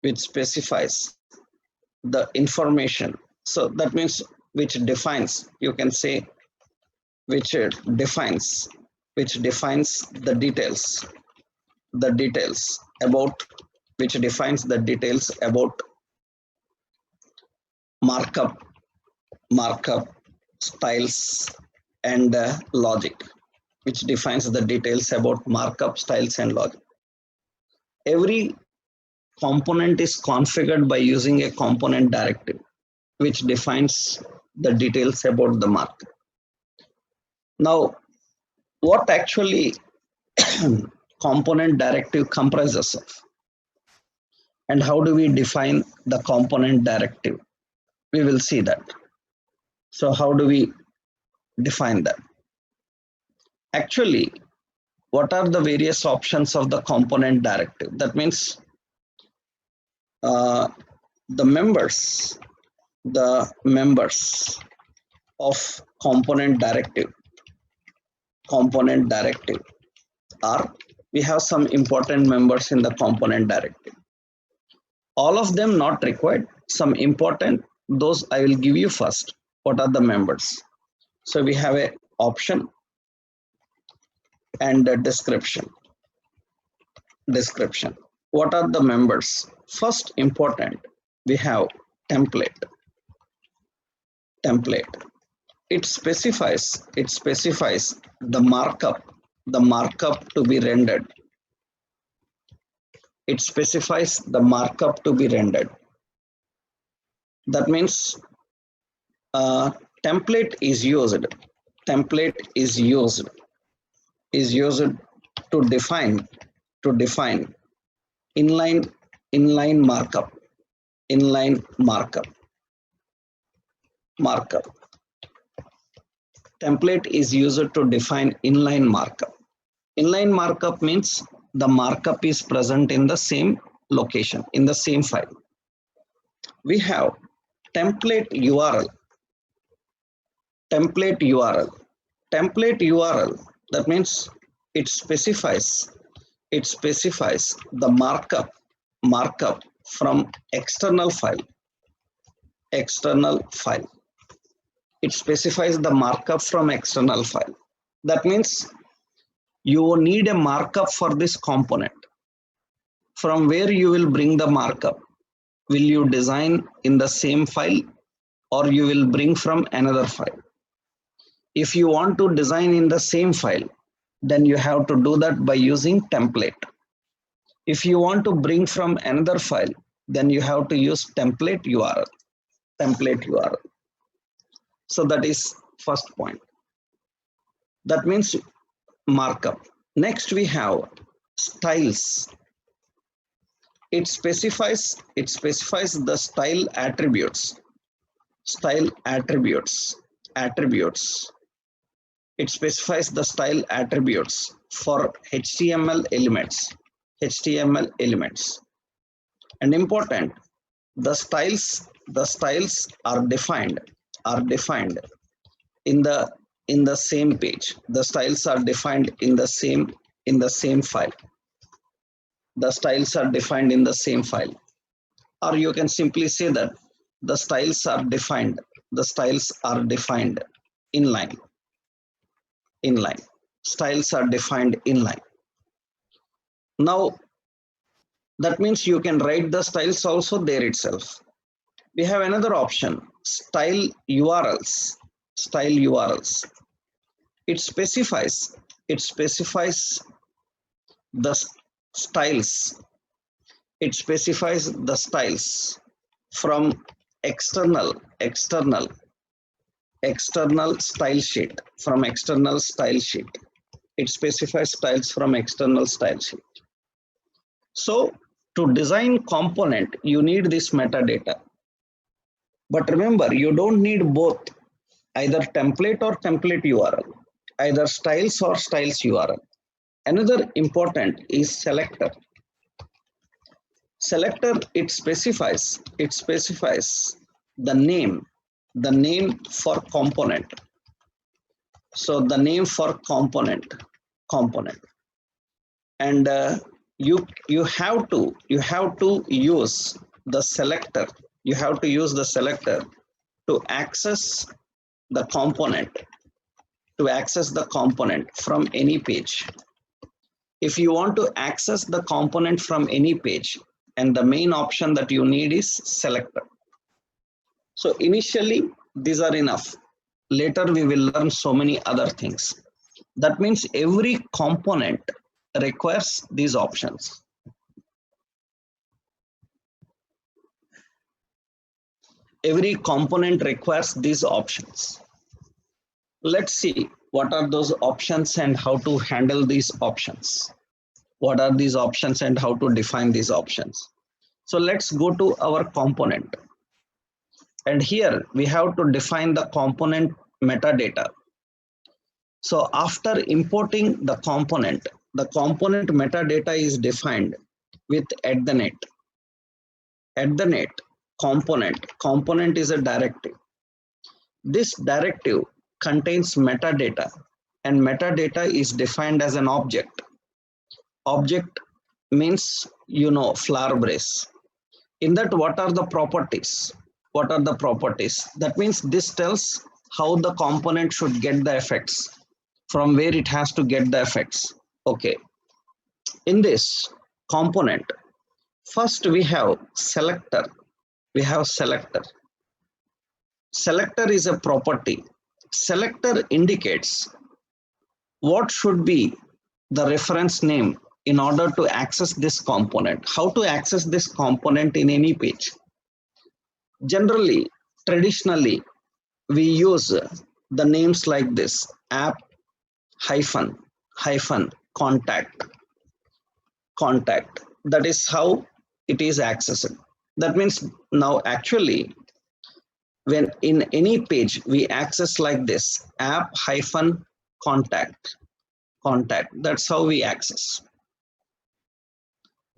which specifies the information. So that means which defines, you can say, which defines, the details about, which defines the details about markup, styles, and logic, which defines the details about markup, styles, and logic. Every component is configured by using a component directive, which defines the details about the markup. Now, what actually component directive comprises of, and how do we define the component directive? We will see that. So how do we define that? Actually, what are the various options of the component directive? That means the members of component directive are, we have some important members in the component directive. All of them not required, some important, those I will give you first. What are the members? So we have a option and a description. What are the members? First important, we have template. It specifies the markup to be rendered. It specifies the markup to be rendered. That means template is used to define inline markup. Template is used to define inline markup. Inline markup means the markup is present in the same location, in the same file. We have template URL. That means it specifies the markup from external file. It specifies the markup from external file. That means you need a markup for this component. From where you will bring the markup? Will you design in the same file, or you will bring from another file? If you want to design in the same file, then you have to do that by using template. If you want to bring from another file, then you have to use template URL. So that is first point. That means markup. Next we have styles. It specifies the style attributes. It specifies the style attributes for HTML elements. And important, the styles are defined in the same page. The styles are defined in the same file. The styles are defined in the same file. Or you can simply say that the styles are defined inline. Styles are defined inline. Now, that means you can write the styles also there itself. We have another option, style URLs. It specifies the styles. It specifies the styles from external style sheet. It specifies styles from external style sheet. So to design component, you need this metadata. But remember, you don't need both, either template or template URL, either styles or styles URL. Another important is selector. It specifies the name for component. So the name for component. And you have to use the selector. You have to use the selector to access the component, from any page. If you want to access the component from any page, and the main option that you need is selector. So initially these are enough. Later we will learn so many other things. That means every component requires these options. Every component requires these options. Let's see what are those options and how to handle these options. What are these options and how to define these options? So let's go to our component. And here we have to define the component metadata. So after importing the component metadata is defined with @net. @net component is a directive. This directive contains metadata, and metadata is defined as an object. Object means, flower brace. In that, what are the properties? That means this tells how the component should get the effects, from where it has to get the effects. Okay. In this component, first we have selector. Selector is a property. Selector indicates what should be the reference name in order to access this component. How to access this component in any page? Generally, traditionally, we use the names like this: app hyphen contact. That is how it is accessed. That means now actually, when in any page we access like this, app hyphen contact. That's how we access.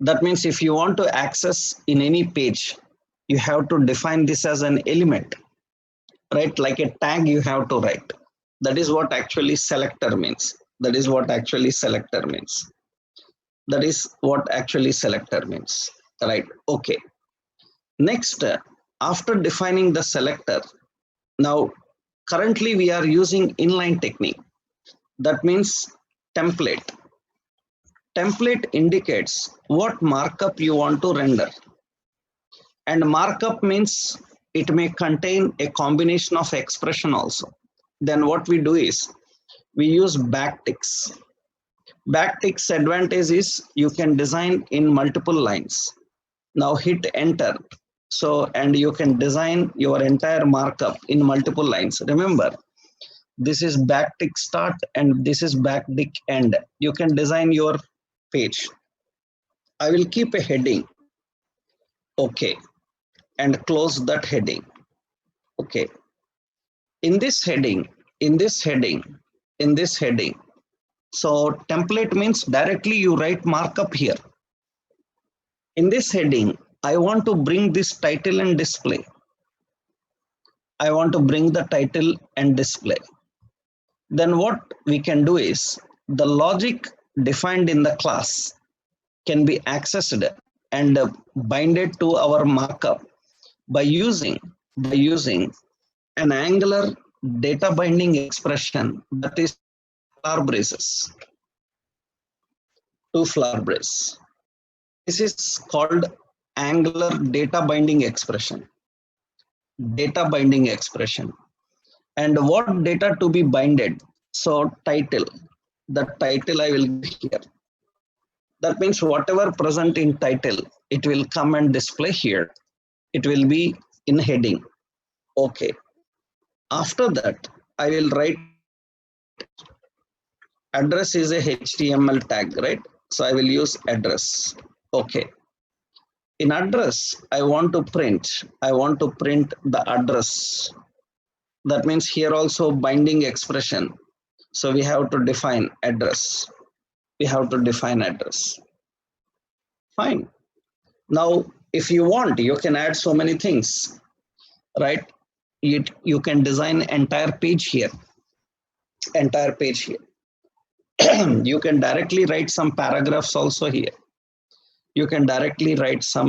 That means if you want to access in any page, you have to define this as an element, right? Like a tag you have to write. That is what actually selector means. Right? Okay. Next, after defining the selector, now currently we are using inline technique. That means template. Template indicates what markup you want to render. And markup means it may contain a combination of expression also. Then what we do is we use backticks. Backticks advantage is you can design in multiple lines. Now hit enter. So, and you can design your entire markup in multiple lines. Remember, this is backtick start and this is backtick end. You can design your page. I will keep a heading. Okay. And close that heading. Okay. In this heading. So template means directly you write markup here. In this heading, I want to bring this title and display. Then what we can do is the logic defined in the class can be accessed and binded to our markup by using an Angular data binding expression, that is flower braces. Two flower brace. This is called Angular data binding expression. And what data to be binded? So title. The title I will give here. That means whatever present in title, it will come and display here. It will be in heading. Okay. After that, I will write address is a HTML tag, right? So I will use address. Okay. In address, I want to print the address. That means here also binding expression. So we have to define address. Fine. Now, if you want, you can add so many things, right? You can design entire page here. You can directly write some paragraphs also here. you can directly write some